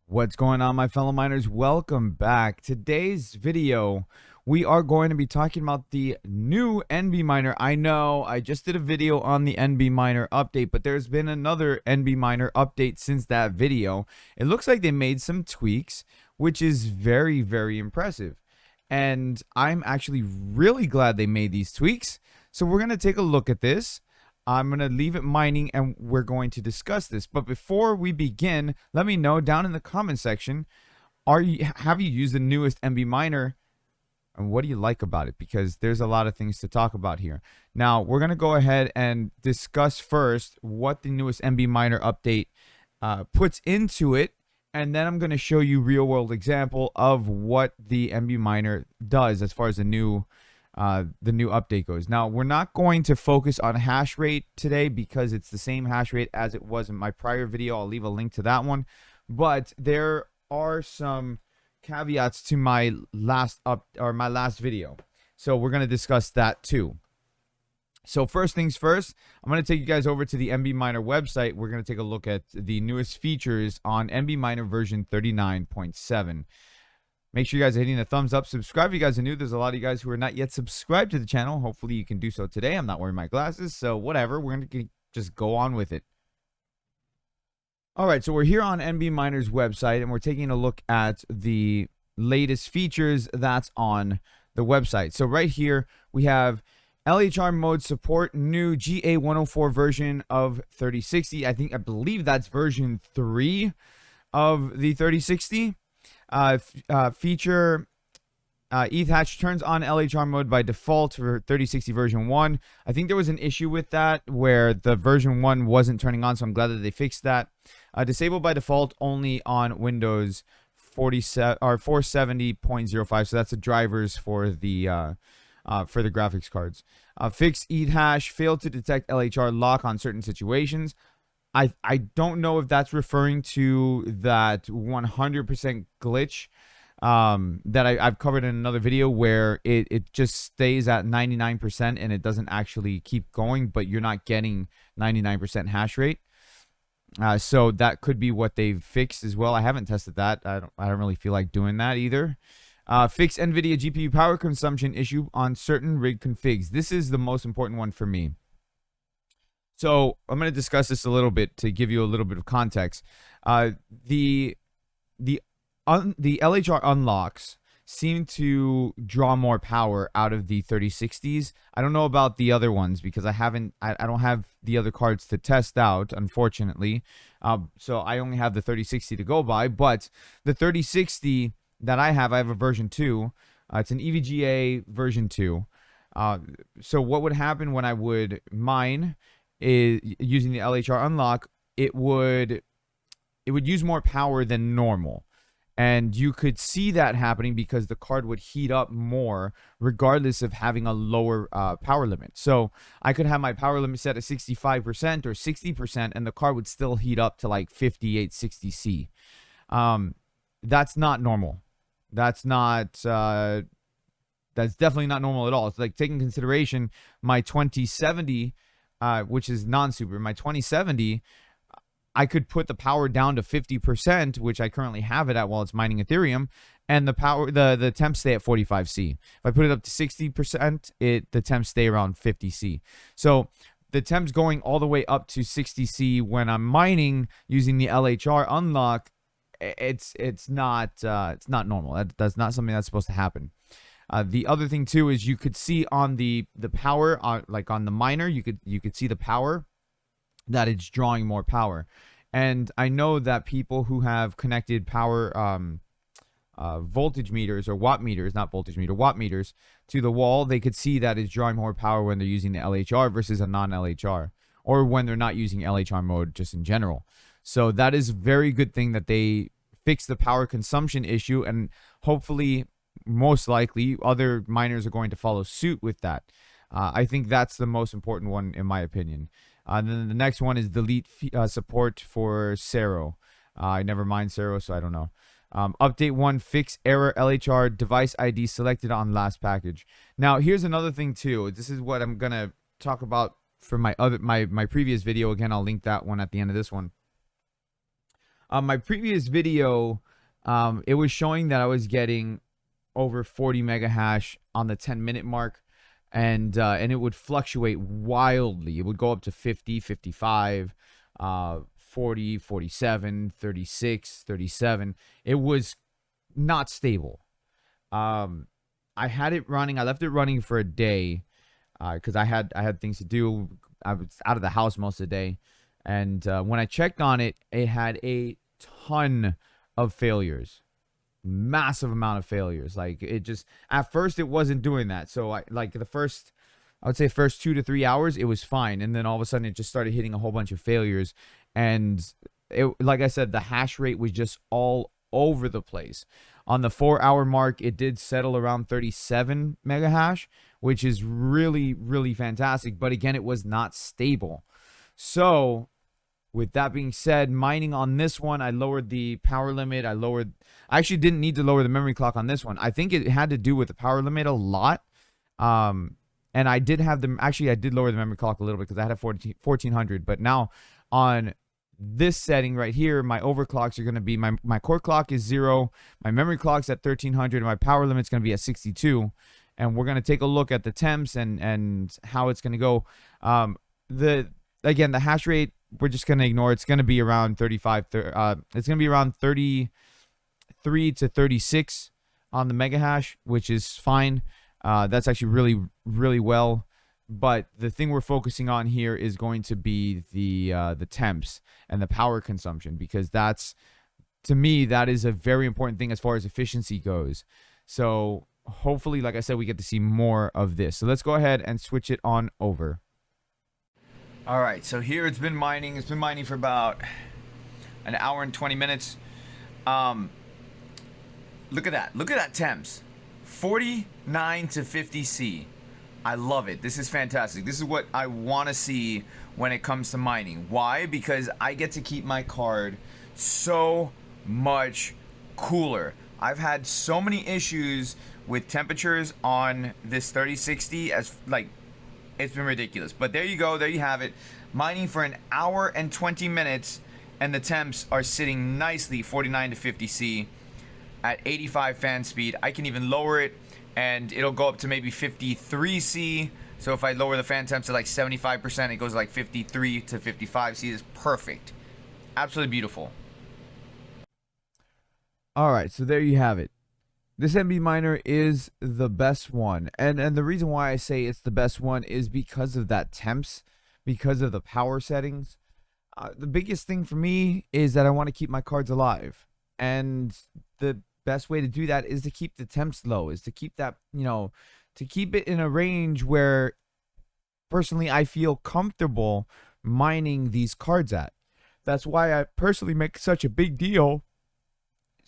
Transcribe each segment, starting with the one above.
What's going on, my fellow miners? Welcome back. Today's video, we are going to be talking about the new NBMiner. I know I just did a video on the NBMiner update, but there's been another NBMiner update since that video. It looks like they made some tweaks, which is very, very impressive. And I'm actually really glad they made these tweaks. So we're going to take a look at this. I'm going to leave it mining and we're going to discuss this. But before we begin, let me know down in the comment section, have you used the newest NBMiner and what do you like about it? Because there's a lot of things to talk about here. Now, we're going to go ahead and discuss first what the newest NBMiner update puts into it. And then I'm going to show you real world example of what the NBMiner does as far as the new update goes. Now, we're not going to focus on hash rate today because it's the same hash rate as it was in my prior video. I'll leave a link to that one. But there are some caveats to my last video. So we're going to discuss that too. So first things first, I'm going to take you guys over to the NBMiner website. We're going to take a look at the newest features on NBMiner version 39.7. Make sure you guys are hitting the thumbs up. Subscribe if you guys are new. There's a lot of you guys who are not yet subscribed to the channel. Hopefully you can do so today. I'm not wearing my glasses, so whatever. We're going to just go on with it. All right, so we're here on NBMiner's website, and we're taking a look at the latest features that's on the website. So right here, we have LHR mode support, new GA104 version of 3060. I believe that's version 3 of the 3060. Feature ETH hash turns on LHR mode by default for 3060 version 1. I think there was an issue with that where the version 1 wasn't turning on, so I'm glad that they fixed that. Disabled by default only on Windows 47 or 470.05, so that's the drivers for the graphics cards. Fixed ETH hash, failed to detect LHR lock on certain situations. I don't know if that's referring to that 100% glitch that I've covered in another video where it just stays at 99% and it doesn't actually keep going, but you're not getting 99% hash rate. So that could be what they've fixed as well. I haven't tested that. I don't really feel like doing that either. Fix NVIDIA GPU power consumption issue on certain rig configs. This is the most important one for me. So I'm going to discuss this a little bit to give you a little bit of context. The LHR unlocks seem to draw more power out of the 3060s. I don't know about the other ones because I don't have the other cards to test out, unfortunately. So I only have the 3060 to go by. But the 3060 that I have a version 2. It's an EVGA version 2. So what would happen when I would mine is using the LHR unlock, it would use more power than normal, and you could see that happening because the card would heat up more regardless of having a lower power limit. So I could have my power limit set at 65% or 60% and the card would still heat up to like 5860C. That's not normal. That's definitely not normal at all. It's like taking consideration my 2070, which is non-super, my 2070, I could put the power down to 50%, which I currently have it at while it's mining Ethereum, and the temps stay at 45C. If I put it up to 60%, the temps stay around 50C. So the temps going all the way up to 60C when I'm mining using the LHR unlock, it's not normal. That's not something that's supposed to happen. The other thing too is you could see on the power, like on the miner, you could see the power, that it's drawing more power. And I know that people who have connected power voltage meters or watt meters, not voltage meter, watt meters to the wall, they could see that it's drawing more power when they're using the LHR versus a non-LHR, or when they're not using LHR mode just in general. So that is a very good thing that they fixed the power consumption issue, and hopefully, most likely, other miners are going to follow suit with that. I think that's the most important one in my opinion. And then the next one is delete support for Cero. I never mind Cero, so I don't know. Update 1, fix error LHR device ID selected on last package. Now, here's another thing too. This is what I'm going to talk about for my previous video. Again, I'll link that one at the end of this one. My previous video, it was showing that I was getting over 40 mega hash on the 10-minute mark, and it would fluctuate wildly. It would go up to 50, 55, 40, 47, 36, 37. It was not stable. Um, I had it running. I left it running for a day because I had things to do. I was out of the house most of the day, and when I checked on it, it had a ton of failures, massive amount of failures. Like, it just, at first it wasn't doing that. So I would say first 2 to 3 hours it was fine, and then all of a sudden it just started hitting a whole bunch of failures, and it, like I said, the hash rate was just all over the place. On the 4 hour mark, it did settle around 37 mega hash, which is really, really fantastic. But again, it was not stable. So with that being said, mining on this one, I lowered the power limit. I actually didn't need to lower the memory clock on this one. I think it had to do with the power limit a lot. And I did have them, actually, I did lower the memory clock a little bit because I had a 1400. But now on this setting right here, my overclocks are going to be, my core clock is 0, my memory clock's at 1300, and my power limit's going to be at 62. And we're going to take a look at the temps and how it's going to go. Again, the hash rate, we're just going to ignore. It's going to be around 35. It's going to be around 33 to 36 on the mega hash, which is fine. That's actually really, really well. But the thing we're focusing on here is going to be the temps and the power consumption, because that's, to me, that is a very important thing as far as efficiency goes. So hopefully, like I said, we get to see more of this. So let's go ahead and switch it on over. All right, so here it's been mining. It's been mining for about an hour and 20 minutes. Look at that. Look at that temps. 49 to 50 C. I love it. This is fantastic. This is what I want to see when it comes to mining. Why? Because I get to keep my card so much cooler. I've had so many issues with temperatures on this 3060, as like, it's been ridiculous. But there you go. There you have it. Mining for an hour and 20 minutes, and the temps are sitting nicely 49 to 50 C at 85 fan speed. I can even lower it, and it'll go up to maybe 53 C. So if I lower the fan temps to like 75%, it goes to like 53 to 55 C. It's perfect. Absolutely beautiful. All right, so there you have it. This NBMiner is the best one. And the reason why I say it's the best one is because of that temps, because of the power settings. The biggest thing for me is that I want to keep my cards alive. And the best way to do that is to keep the temps low, is to keep that, to keep it in a range where personally I feel comfortable mining these cards at. That's why I personally make such a big deal.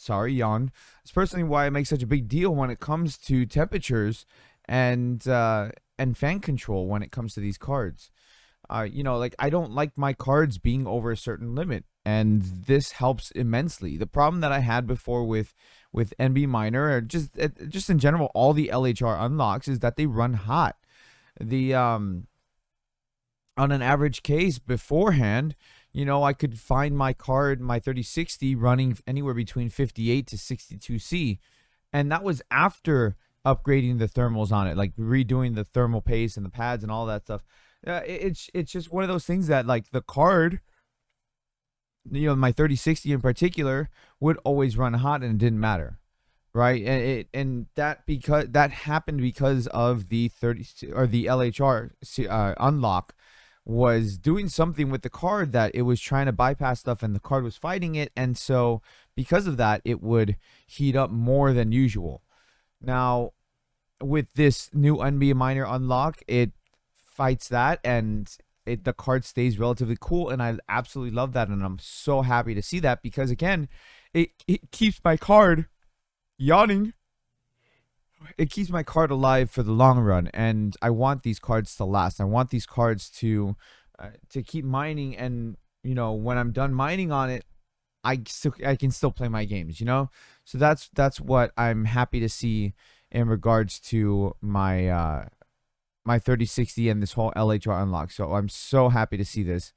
Sorry, yawn. It's personally why I make such a big deal when it comes to temperatures and fan control when it comes to these cards. Like, I don't like my cards being over a certain limit, and this helps immensely. The problem that I had before with NBMiner, or just in general, all the LHR unlocks, is that they run hot. On an average case beforehand, I could find my card, my 3060, running anywhere between 58 to 62 C. And that was after upgrading the thermals on it, like redoing the thermal paste and the pads and all that stuff. It's just one of those things that, like, the card, my 3060 in particular, would always run hot, and it didn't matter. Right. And that happened because of the LHR unlock was doing something with the card, that it was trying to bypass stuff, and the card was fighting it. And so because of that, it would heat up more than usual. Now, with this new NBMiner unlock, it fights that, and the card stays relatively cool. And I absolutely love that. And I'm so happy to see that, because again, it keeps my card yawning. It keeps my card alive for the long run, and I want these cards to last. I want these cards to keep mining, and when I'm done mining on it, I can still play my games. So that's what I'm happy to see in regards to my my 3060 and this whole LHR unlock. So I'm so happy to see this.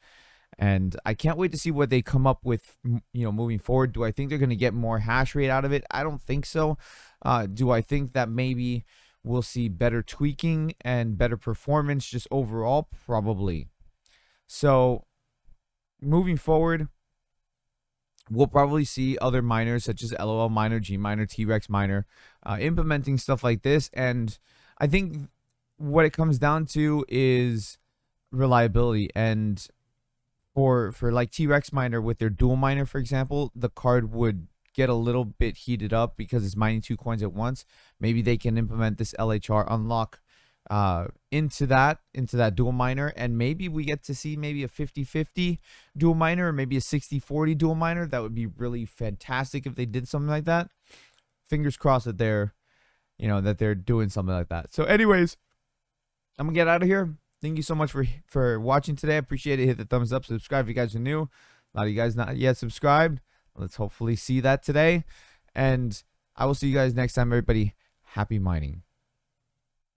And I can't wait to see what they come up with, moving forward. Do I think they're going to get more hash rate out of it? I don't think so. Do I think that maybe we'll see better tweaking and better performance just overall? Probably. So moving forward, we'll probably see other miners such as LOL miner, G miner, T-Rex miner implementing stuff like this. And I think what it comes down to is reliability. And for like T-Rex miner with their dual miner, for example, the card would get a little bit heated up because it's mining 2 coins at once. Maybe they can implement this LHR unlock into that dual miner, and maybe we get to see maybe a 50-50 dual miner, or maybe a 60-40 dual miner. That would be really fantastic if they did something like that. Fingers crossed that they're doing something like that. So anyways, I'm gonna get out of here. Thank you so much for watching today. I appreciate it. Hit the thumbs up, subscribe if you guys are new. A lot of you guys not yet subscribed. Let's hopefully see that today, and I will see you guys next time. Everybody, happy mining.